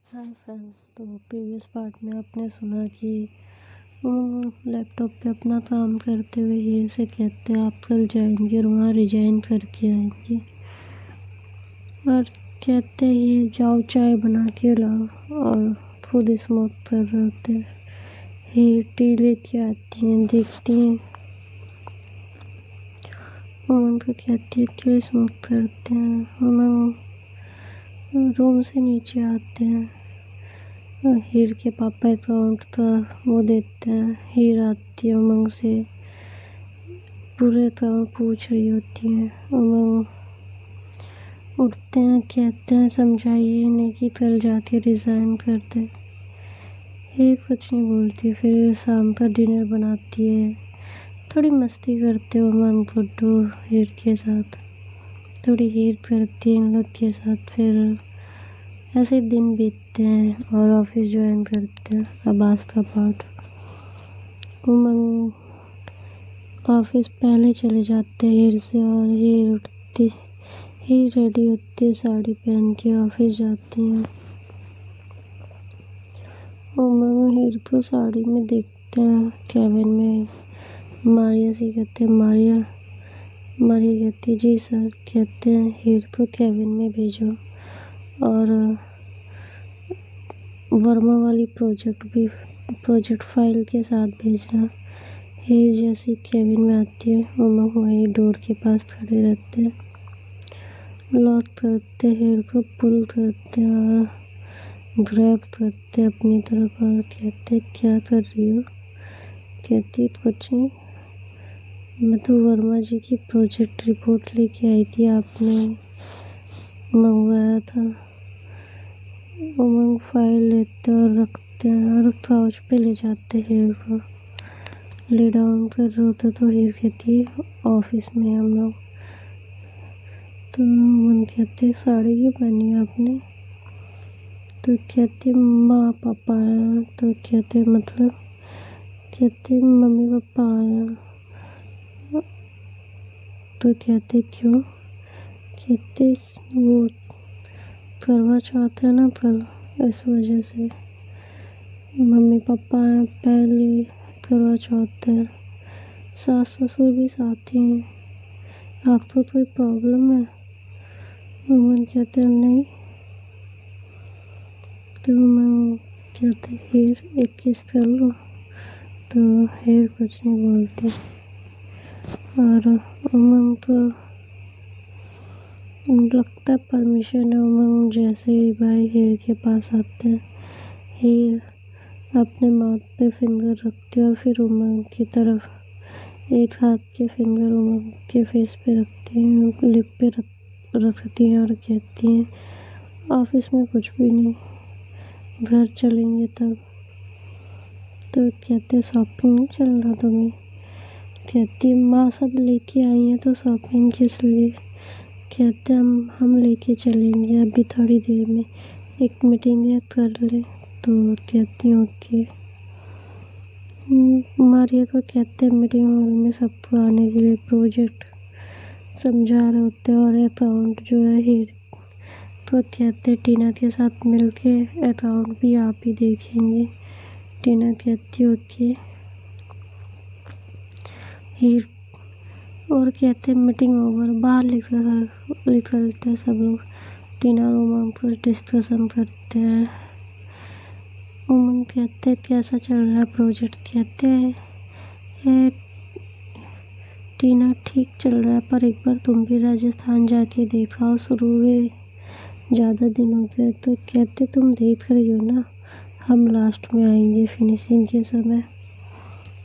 Hi friends. तो previous part में आपने सुना कि वो लैपटॉप पे अपना काम करते हुए हीर से कहते हैं आप कल जाएंगे और वहाँ रिजाइन करके आएंगे, और कहते हैं ये जाओ चाय बना के लाओ, और खुद स्मोक कर रहे होते हैं। हीर टी लेके आती हैं, देखती हैं, उमंग को कहती है क्यों स्मोक करते हैं। उमंग रूम से नीचे आते हैं, हीर के पापा अकाउंट का वो देते हैं। हीर आती है उमंग से, पूरे अकाउंट पूछ रही होती है। उमंग उठते हैं, कहते हैं समझाइए इन्हें कि कल जाके रिज़ाइन कर दे। हीर कुछ नहीं बोलती। फिर शाम का डिनर बनाती है, थोड़ी मस्ती करते उमंग गुड्डू हीर के साथ, थोड़ी हीर करती है इन लोग के साथ। फिर ऐसे दिन बीतते हैं और ऑफिस ज्वाइन करते हैं। अब आज का पार्ट। उमंग ऑफिस पहले चले जाते हैं हीर से, और हीर रेडी होती है, साड़ी पहन के ऑफिस जाती हैं। उमंग हीर को साड़ी में देखते हैं कैबिन में। मारिया से कहते हैं मारिया कहती है जी सर। कहते हैं हीर को कैबिन में भेजो और वर्मा वाली प्रोजेक्ट फाइल के साथ भेजना। हीर जैसी केबिन में आती है, उमंग वहीं डोर के पास खड़े रहते हैं। लॉक करते हीर को पुल करते और ग्रैब करते अपनी तरफ, और कहते क्या कर रही हो। कहती कुछ नहीं, मैं तो वर्मा जी की प्रोजेक्ट रिपोर्ट लेके आई थी, आपने मंगवाया था। उमंग फाइल लेते और रखते हैं और काउच पे ले जाते हीर को। ले डाउन कर रहे होते तो हीर कहती है ऑफिस में हम लोग। तो उमंग कहते साड़ी क्यों पहनी है आपने। तो कहते माँ पापा आया। तो कहते मतलब। कहते मम्मी पापा आया। तो कहते क्यों। कहते वो करवा चौथ है ना कल, इस वजह से मम्मी पापा आए। पहले करवा चौथ है, सास ससुर भी साथ ही हैं। आपको कोई प्रॉब्लम है। उमंग कहते नहीं। तो मैं कहते हीर एक किस कर लो। तो हीर कुछ नहीं बोलती, और उमंग को लगता परमिशन है। उमंग जैसे ही भाई हीर के पास आते हैं, हीर अपने माउथ पे फिंगर रखती है और फिर उमंग की तरफ एक हाथ के फिंगर उमंग के फेस पे रखती हैं, लिप पे रखती हैं और कहती हैं ऑफिस में कुछ भी नहीं, घर चलेंगे तब। तो कहते शॉपिंग नहीं चल रहा तुम्हें। कहती माँ सब लेके आई हैं तो शॉपिंग किस लिए। कहते हम लेके चलेंगे अभी थोड़ी देर में, एक मीटिंग है कर ले। तो कहती हूँ ओके। मारिया को कहते हैं मीटिंग हॉल में सबको आने के लिए, प्रोजेक्ट समझा रहे होते हैं और अकाउंट जो है हीर। तो कहते टीना के साथ मिलके अकाउंट भी आप ही देखेंगे। टीना कहती ओके। हीर और कहते मीटिंग ओवर, बाहर निकलते सब लोग। टीना और उमंग कुछ डिस्कशन करते हैं। उमंग कहते कैसा चल रहा है प्रोजेक्ट। कहते हैं टीना ठीक चल रहा है, पर एक बार तुम भी राजस्थान जाके देखा, शुरू में ज़्यादा दिन हो गए। तो कहते तुम देख रही हो ना, हम लास्ट में आएंगे फिनिशिंग के समय,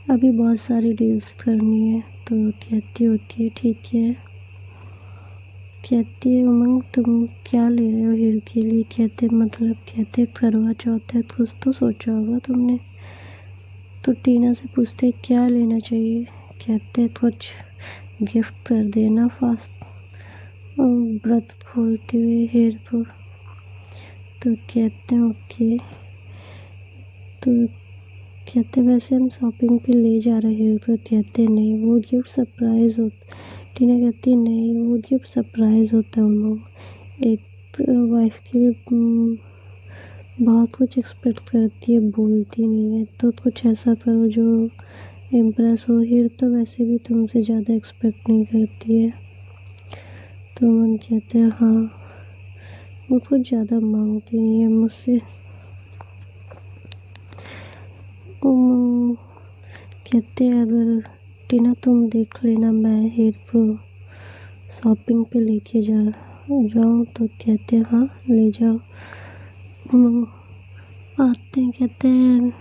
अभी बहुत सारी डील्स करनी है। तो कहती होती है ठीक है। कहती है उमंग तुम क्या ले रहे हो हीर के लिए। कहते मतलब। कहते करवा चौथ है, कुछ तो सोचा होगा तुमने। तो टीना से पूछते क्या लेना चाहिए। कहते कुछ गिफ्ट कर देना फास्ट, व्रत खोलते हुए हीर को। तो कहते हैं ओके। तो कहते वैसे हम शॉपिंग पे ले जा रहे हैं। तो कहते नहीं वो गिफ्ट सरप्राइज़ होता। टीना कहती नहीं वो गिफ्ट सरप्राइज़ होता है उन लोग, एक वाइफ के लिए बहुत कुछ एक्सपेक्ट करती है, बोलती नहीं है। तो कुछ ऐसा करो जो इम्प्रेस हो। हीर तो वैसे भी तुमसे ज़्यादा एक्सपेक्ट नहीं करती है। तो मन कहते हैं हाँ, वो कुछ ज़्यादा मांगती नहीं है मुझसे। कहते हैं अगर टीना तुम देख लेना, मैं हीर को शॉपिंग पे लेके जाऊँ। तो कहते हैं हाँ ले जाओ। आते हैं, कहते हैं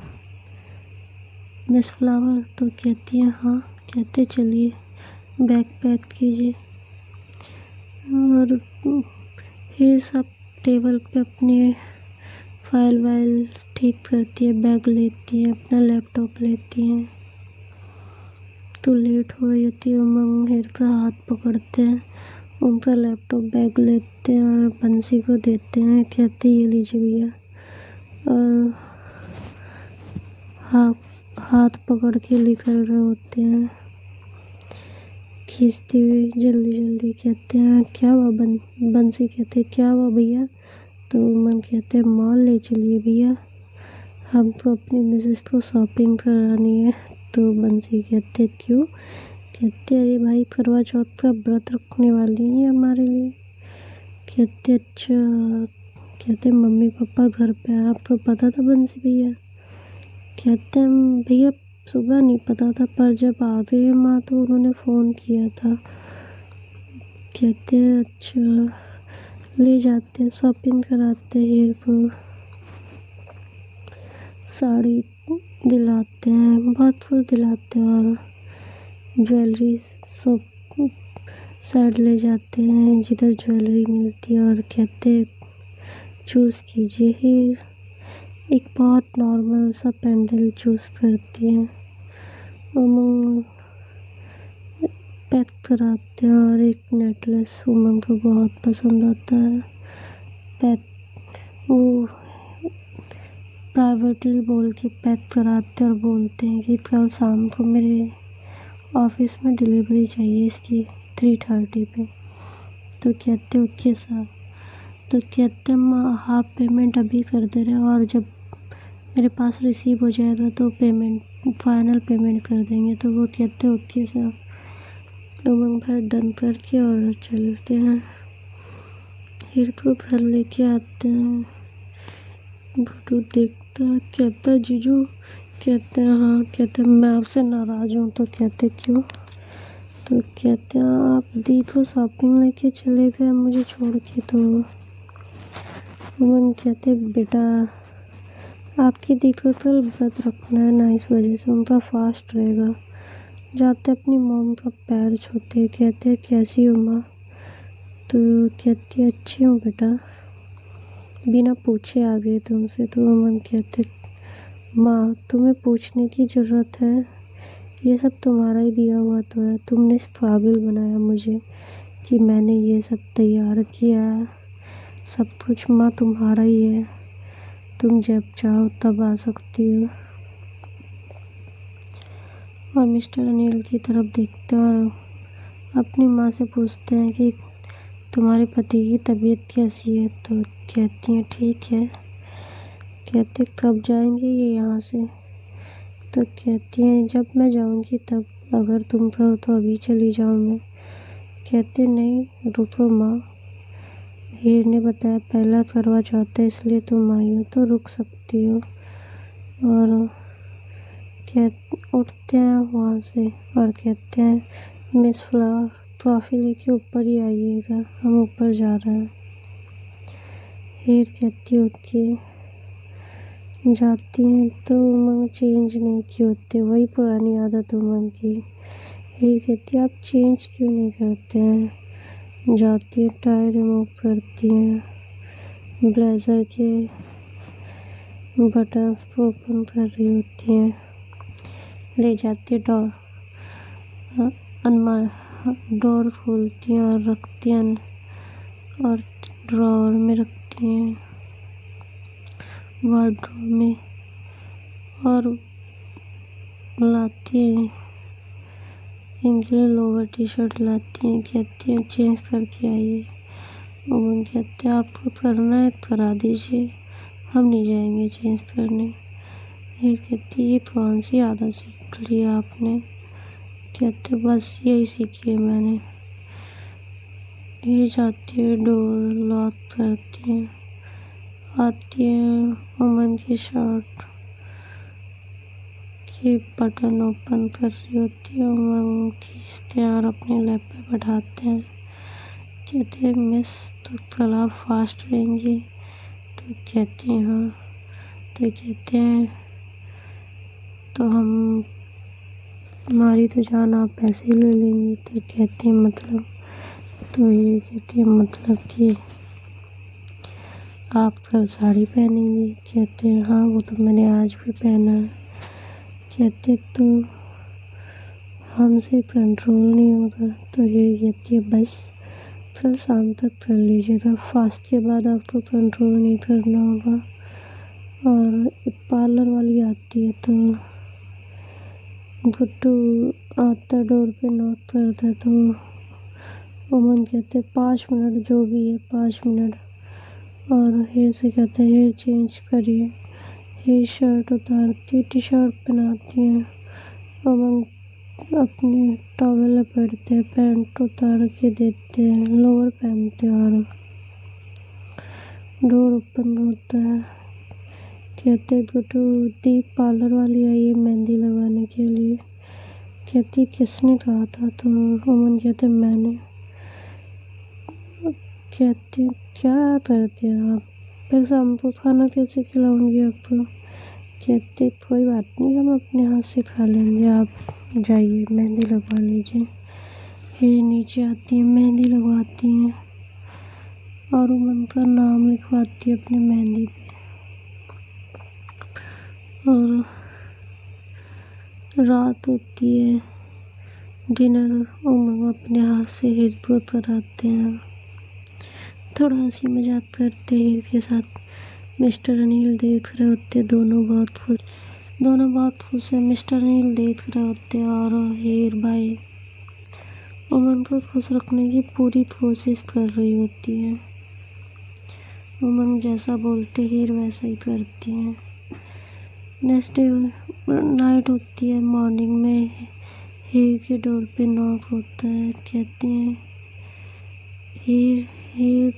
मिस फ्लावर। तो कहती है हाँ। कहते चलिए बैग पैक कीजिए। और ये सब टेबल पे अपनी फाइल वाइल ठीक करती है, बैग लेती है, अपना लैपटॉप लेती हैं। तो लेट हो रही होती है। उमंग हीर का हाथ पकड़ते हैं, उनका लैपटॉप बैग लेते हैं और बंसी को देते हैं। कहते ये लीजिए भैया। और हाथ पकड़ के निकल रहे होते हैं खींचते हुए जल्दी जल्दी। कहते हैं क्या हुआ बंसी कहते हैं क्या हुआ भैया। तो उमंग कहते हैं मॉल ले चलिए भैया, हम तो अपनी मिसेस को शॉपिंग करानी है। तो बंसी कहते क्यों। कहते अरे भाई करवा चौथ का व्रत रखने वाली है हमारे लिए। कहते अच्छा। कहते मम्मी पापा घर पे हैं, आपको पता था बंसी भैया। कहते हैं भैया सुबह नहीं पता था, पर जब आ गए माँ तो उन्होंने फ़ोन किया था। कहते हैं अच्छा। ले जाते हैं, शॉपिंग कराते हैं हीर को, साड़ी दिलाते हैं, बहुत कुछ दिलाते हैं। और ज्वेलरी सब साइड ले जाते हैं जिधर ज्वेलरी मिलती है। और कहते चूज़ कीजिए। हीर एक बहुत नॉर्मल सा पेंडल चूज़ करती हैं। उमंग पैक कराते हैं और एक नेकलेस उमंग को बहुत पसंद आता है। पैक वो प्राइवेटली बोल के पैक कराते और बोलते हैं कि कल शाम को मेरे ऑफिस में डिलीवरी चाहिए इसकी 3:30 पे। तो कहते ओके सर। तो कहते हम हाफ पेमेंट अभी कर दे रहे हैं और जब मेरे पास रिसीव हो जाएगा तो फाइनल पेमेंट कर देंगे। तो वो कहते ओके सर। उमंग भाई डन करके और चलते हैं। फिर तो घर लेके आते हैं। गुड्डू देखता है, कहता है जीजू। कहते हैं हाँ। कहते हैं मैं आपसे नाराज़ हूँ। तो कहते क्यों। तो कहते हैं आप दी को शॉपिंग लेके चले गए मुझे छोड़ के। तो उमंग कहते बेटा आपकी दी को कल व्रत रखना है ना, इस वजह से उनका फास्ट रहेगा। जाते अपनी मॉम का पैर छूते। कहते कैसी हो माँ। तो कहती अच्छी हूँ बेटा, बिना पूछे आ गए तुमसे। तो उमंग कहते माँ तुम्हें पूछने की ज़रूरत है, ये सब तुम्हारा ही दिया हुआ तो है। तुमने इस काबिल बनाया मुझे कि मैंने ये सब तैयार किया है। सब कुछ माँ तुम्हारा ही है, तुम जब चाहो तब आ सकती हो। और मिस्टर अनिल की तरफ देखते हैं और अपनी माँ से पूछते हैं कि तुम्हारे पति की तबीयत कैसी है। तो कहती हैं ठीक है। कहते कब जाएंगे ये यहाँ से। तो कहती हैं जब मैं जाऊँगी तब, अगर तुम कहो तो अभी चली जाऊँ मैं। कहते नहीं रुको माँ, हीर ने बताया पहला करवा चौथ है इसलिए तुम आई हो तो रुक सकती हो। और उठते हैं वहाँ से और कहते हैं मिस फ्लावर कॉफ़ी लेके ऊपर ही आइएगा, हम ऊपर जा रहे हैं। हीर कहती ओके। जाती हैं तो उमंग चेंज नहीं की होते, वही पुरानी आदत उमंग की। हीर कहती आप चेंज क्यों नहीं करते हैं। जाती है टाई रिमूव करती हैं, ब्लेज़र के बटन्स को ओपन कर रही होती हैं। ले जाती डोर खोलती हैं और रखती हैं और ड्रॉअर में रखती हैं, वार्डरोब में। और लाती हैं इनके लिए लोअर टी शर्ट लाती हैं। कहती हैं चेंज करके आइए। उमंग कहते हैं आपको करना है करा दीजिए, हम नहीं जाएंगे चेंज करने। हीर कहती ये कौन सी आदत सीख ली आपने? कहते बस यही सीखी है मैंने। ये जाती है, डोर लॉक करती है, आती है, अमन की शर्ट के बटन ओपन कर रही होती है। अमन खींचते हैं और अपने लैप पे बैठाते हैं। कहते हैं मिस तो कल आप फास्ट रहेंगी? तो कहते हैं हाँ। तो कहते हैं तो हमारी तो जान आप पैसे ले लेंगी? तो कहते हैं मतलब? तो ये कहती है मतलब कि आप कल साड़ी पहनेंगी? कहते हैं हाँ वो तो मैंने आज भी पहना है। कहते तो हमसे कंट्रोल नहीं होता। तो ये कहती है बस कल शाम तक कर लीजिएगा, फास्ट के बाद आपको कंट्रोल नहीं करना होगा। और पार्लर वाली आती है तो गुड्डू आता डोर पे नॉक करता है। तो उमन कहते 5 मिनट, जो भी है 5 मिनट। और हेयर से कहते हैं हेयर चेंज करिए। हेयर शर्ट उतारती, टी शर्ट पहनाती है। उमन अपनी टॉवेल लपेटते हैं, पैंट उतार के देते हैं, लोअर पहनते हैं और डोर ओपन होता है। कहते गुड्डू दीप पार्लर वाली आई है मेहंदी लगाने के लिए। कहती किसने कहा था? तो उमन कहते मैंने। कहती क्या करते हैं आप? फिर शाम को खाना कैसे खिलाऊंगी आपको? कहते कोई बात नहीं, हम अपने हाथ से खा लेंगे, आप जाइए मेहंदी लगवा लीजिए। फिर नीचे आती हैं, मेहंदी लगवाती हैं और उमन का नाम लिखवाती है अपनी मेहंदी पे। और रात होती है, डिनर उमन अपने हाथ से हीर को कराते हैं। थोड़ा हंसी मजाक करते हीर के साथ। मिस्टर अनिल देख रहे होते, दोनों बहुत खुश है। मिस्टर अनिल देख रहे होते और हीर भाई उमन को खुश रखने की पूरी कोशिश कर रही होती है। उमन जैसा बोलते हीर वैसा ही करती है। नेक्स्ट डे नाइट होती है, मॉर्निंग में हीर के डोर पे नॉक होता है। कहती हैं हीर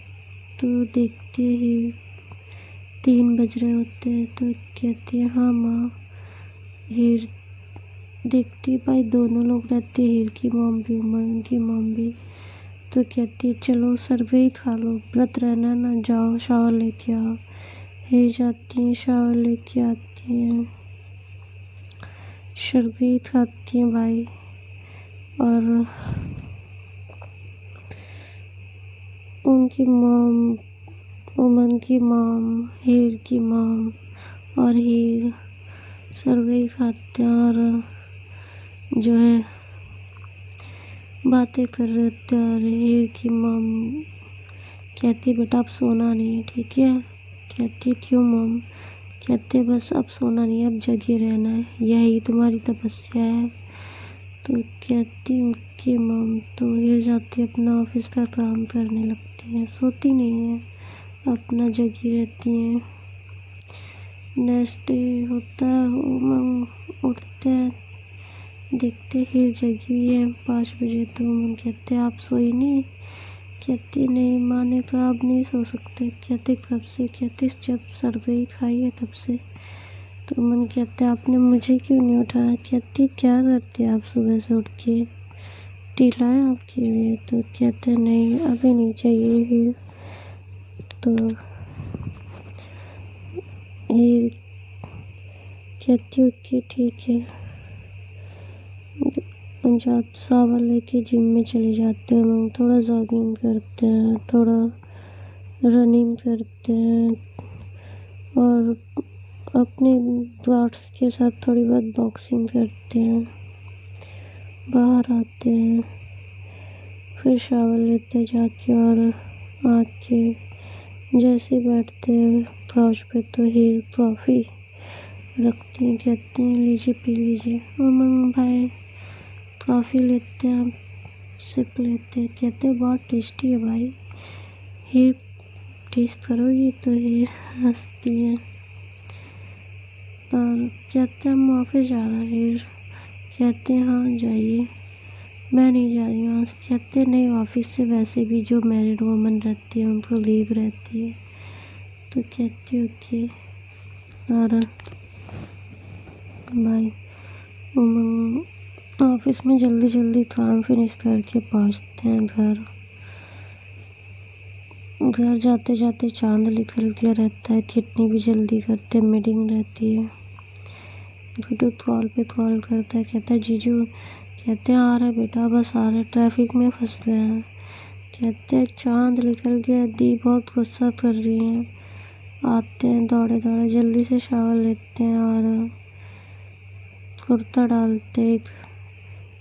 तो देखती है हीर 3 बज रहे होते हैं। तो कहती है हाँ माँ। हीर देखती भाई दोनों लोग रहते, हीर की मॉम भी उमन की मॉम भी। तो कहती है चलो सरगई खा लो, व्रत रहना ना, जाओ शावर लेके आओ। हीर जाती हैं, शावर लेके आती हैं, सरगई खाती हैं भाई। और उनकी मॉम, उमन की मॉम, हीर की मॉम और हीर सरगई खाते हैं और जो है बातें कर रहे थे। और हीर की मॉम कहती बेटा अब सोना नहीं है, ठीक है? कहती क्यों मॉम? कहते बस अब सोना नहीं है, अब जगे रहना है, यही तुम्हारी तपस्या है। तो कहती हूँ कि मॉम। तो हीर जाती है, अपना ऑफिस का काम करने लगती है, सोती नहीं है, अपना जगी रहती हैं। नेक्स्ट डे होता है, उमंग उठते हैं, देखते हीर जगी हुई है 5 बजे। तो उमंग कहते आप सोई नहीं? कहती नहीं माँ ने तो आप नहीं सो सकते। कहते कब से? कहते जब सरगई खाई है तब से। तो उमंग कहते आपने मुझे क्यों नहीं उठाया? कहती क्या करते आप सुबह से उठ के, टी लाएं आपके लिए? तो कहते नहीं अभी नहीं चाहिए हीर। तो हीर कहती हूँ कि ठीक है। सावर लेके जिम में चले जाते हैं लोग, थोड़ा जॉगिंग करते हैं, थोड़ा रनिंग करते हैं और अपने दोस्त के साथ थोड़ी बहुत बॉक्सिंग करते हैं। बाहर आते हैं, फिर शावर लेते जाके और आके जैसे बैठते हैं काउच पे तो हीर कॉफ़ी रखती हैं। कहते हैं लीजिए पी लीजिए। उमंग भाई कॉफ़ी लेते हैं, सिप लेते हैं, कहते हैं बहुत टेस्टी है भाई। हीर टीज करोगी तो ये हंसती है और कहते हैं हम ऑफिस जा रहे हैं। कहते हैं हाँ जाइए, मैं नहीं जा रही हूँ। कहते नहीं, ऑफिस से वैसे भी जो मैरिड वुमन रहती है उनको लीव रहती है। तो कहती ओके। और भाई उमंग ऑफिस में जल्दी जल्दी काम फिनिश करके पहुँचते हैं घर। घर जाते जाते चांद निकल गया रहता है, कितनी भी जल्दी करते मीटिंग रहती है। गुड्डू कॉल पे कॉल करता है, कहता है जीजू। कहते हैं आ रहा है बेटा, बस आ रहा है, ट्रैफिक में फंस गया है। कहते हैं चांद निकल गया, दी बहुत गुस्सा कर रही हैं। आते हैं दौड़े दौड़े, जल्दी से शावर लेते हैं और कुर्ता डालते एक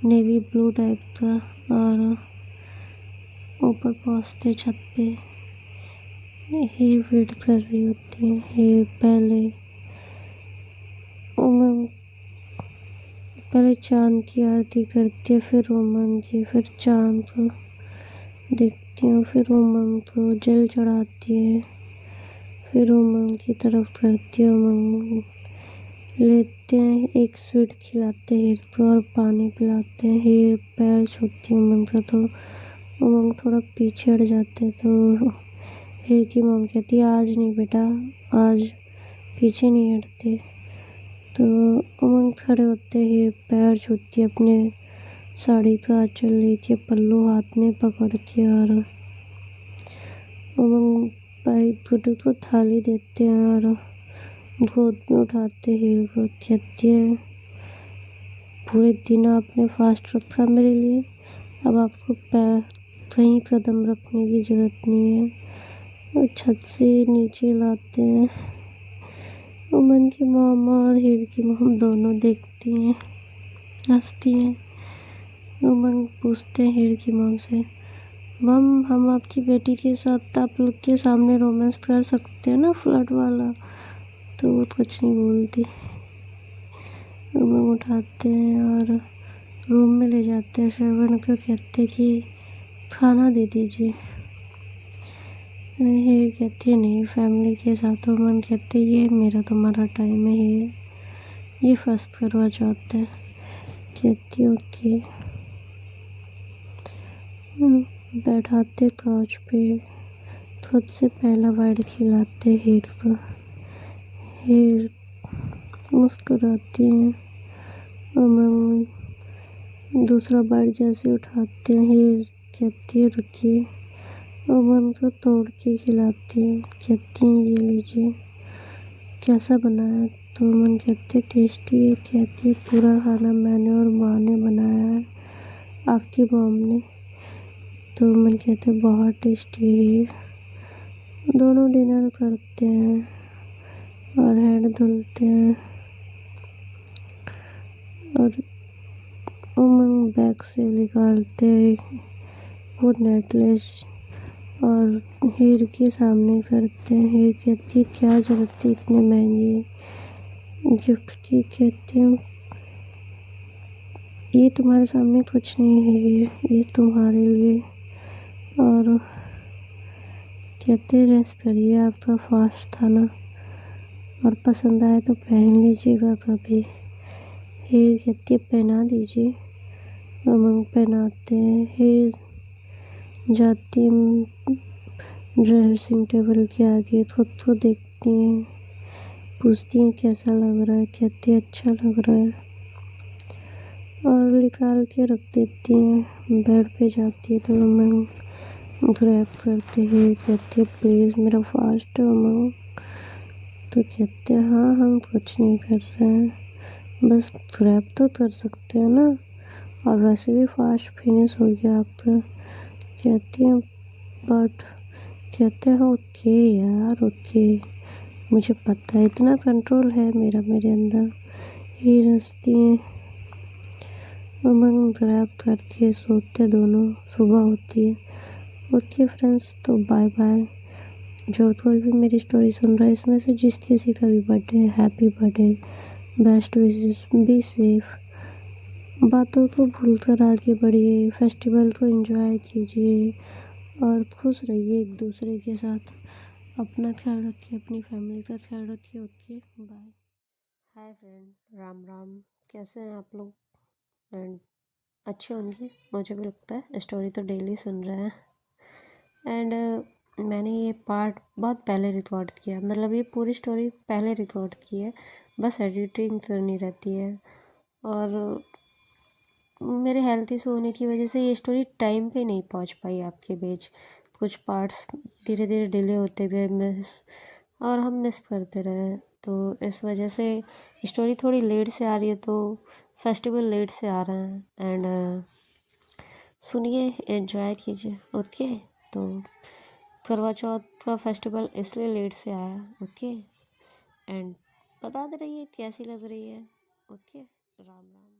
नेवी ब्लू टाइप का और ऊपर पहुँचते छत पे। हीर वेट कर रही होती है। हीर पहले चांद की आरती करती है, फिर उमंग की, फिर चांद को देखती हूँ, फिर उमंग को जल चढ़ाती है, फिर उमंग की तरफ करती है। उमंग लेते हैं, एक स्वीट खिलाते हैं हीर को और पानी पिलाते हैं। हीर पैर छूती है उमंग का, तो उमंग थोड़ा पीछे हट जाते हैं। तो हीर की मम्मी कहती है आज नहीं बेटा, आज पीछे नहीं हटते। तो उमंग खड़े होते, हीर पैर छूती है, अपने साड़ी का आंचल लेके पल्लू हाथ में पकड़ के और उमंग भाई गुड्डू को थाली देते हैं और गोद में उठाते हीर को। कहती है पूरे दिन आपने फास्ट रखा मेरे लिए, अब आपको पैर कहीं कदम रखने की जरूरत नहीं है। और छत से नीचे लाते हैं। उमंग की मॉम और हीर की मॉम दोनों देखती हैं, हंसती हैं। उमंग पूछते हैं हीर की मॉम से, मम हम आपकी बेटी के साथ आप लोग के सामने रोमांस कर सकते हैं ना, फ्लर्ट वाला? तो वो कुछ नहीं बोलती। उमंग उठाते हैं और रूम में ले जाते हैं। श्रवण को कहते कि खाना दे दीजिए। हीर कहती है नहीं, फैमिली के साथ। उमंग कहते ये मेरा तुम्हारा टाइम है हीर, ये फर्स्ट करवा चाहते हैं। कहती ओके। बैठाते कांच पे, खुद से पहला वाइड खिलाते हीर को। हीर मुस्कुराती है। उमंग दूसरा बाइट जैसे उठाते हैं, हीर कहती है रुकिए। उमंग को तोड़ के खिलाती है। कहती हैं ये लीजिए, कैसा बना है? तो उमंग कहते टेस्टी है। कहती है पूरा खाना मैंने और माँ ने बनाया है, आपकी मॉम ने। तो उमंग कहते बहुत टेस्टी है। दोनों डिनर करते हैं और हेड धुलते हैं और उमंग बैग से निकालते हैं वो नेकलेस और हीर के सामने करते हैं। हीर कहती है क्या जरूरत थी इतने महंगे गिफ्ट की? कहते हैं ये तुम्हारे सामने कुछ नहीं है हीर, ये तुम्हारे लिए। और कहते रेस्ट करिए, आपका फास्ट था ना, और पसंद आए तो पहन लीजिएगा कभी। हीर कहती है पहना दीजिए। उमंग पहनाते हैं। हीर जाती ड्रेसिंग टेबल के आगे, खुद को देखती हैं, पूछती हैं कैसा लग रहा है? कहती है अच्छा लग रहा है और निकाल के रख देती हैं। बेड पे जाती है तो उमंग ग्रैब करते हैं। कहती है प्लीज़ मेरा फास्ट है उमंग। तो कहते हैं हाँ हम कुछ नहीं कर रहे हैं, बस ग्रैब तो कर सकते हैं ना, और वैसे भी फास्ट फिनिश हो गया आपका। कहती हैं बट, कहते हैं ओके यार ओके, मुझे पता है इतना कंट्रोल है मेरा मेरे अंदर। हीर हंसती हैं। उमंग ग्रैब करती है, सोते दोनों। सुबह होती है। ओके फ्रेंड्स, तो बाय बाय। जो कोई भी मेरी स्टोरी सुन रहा है इसमें से जिस किसी का भी birthday, happy birthday, best wishes, be safe. बातों को भूलकर आगे बढ़िए, फेस्टिवल को एंजॉय कीजिए और खुश रहिए एक दूसरे के साथ। अपना ख्याल रखिए, अपनी फैमिली का ख्याल रखिए। Okay, bye. Hi friend, Ram Ram. कैसे हैं आप लोग? एंड अच्छे होंगे, मुझे भी लगता है। स्टोरी तो डेली सुन रहे हैं। एंड मैंने ये पार्ट बहुत पहले रिकॉर्ड किया, मतलब ये पूरी स्टोरी पहले रिकॉर्ड की है, बस एडिटिंग करनी रहती है। और मेरे हेल्थ इशू होने की वजह से ये स्टोरी टाइम पे नहीं पहुंच पाई आपके बीच। कुछ पार्ट्स धीरे धीरे डिले होते गए, और हम मिस करते रहे। तो इस वजह से स्टोरी थोड़ी लेट से आ रही है, तो फेस्टिवल लेट से आ रहा है। एंड सुनिए, एंजॉय कीजिए। ओके, तो करवा चौथ का फेस्टिवल इसलिए लेट से आया। ओके, एंड बता दे रही है कैसी लग रही है। ओके, राम राम।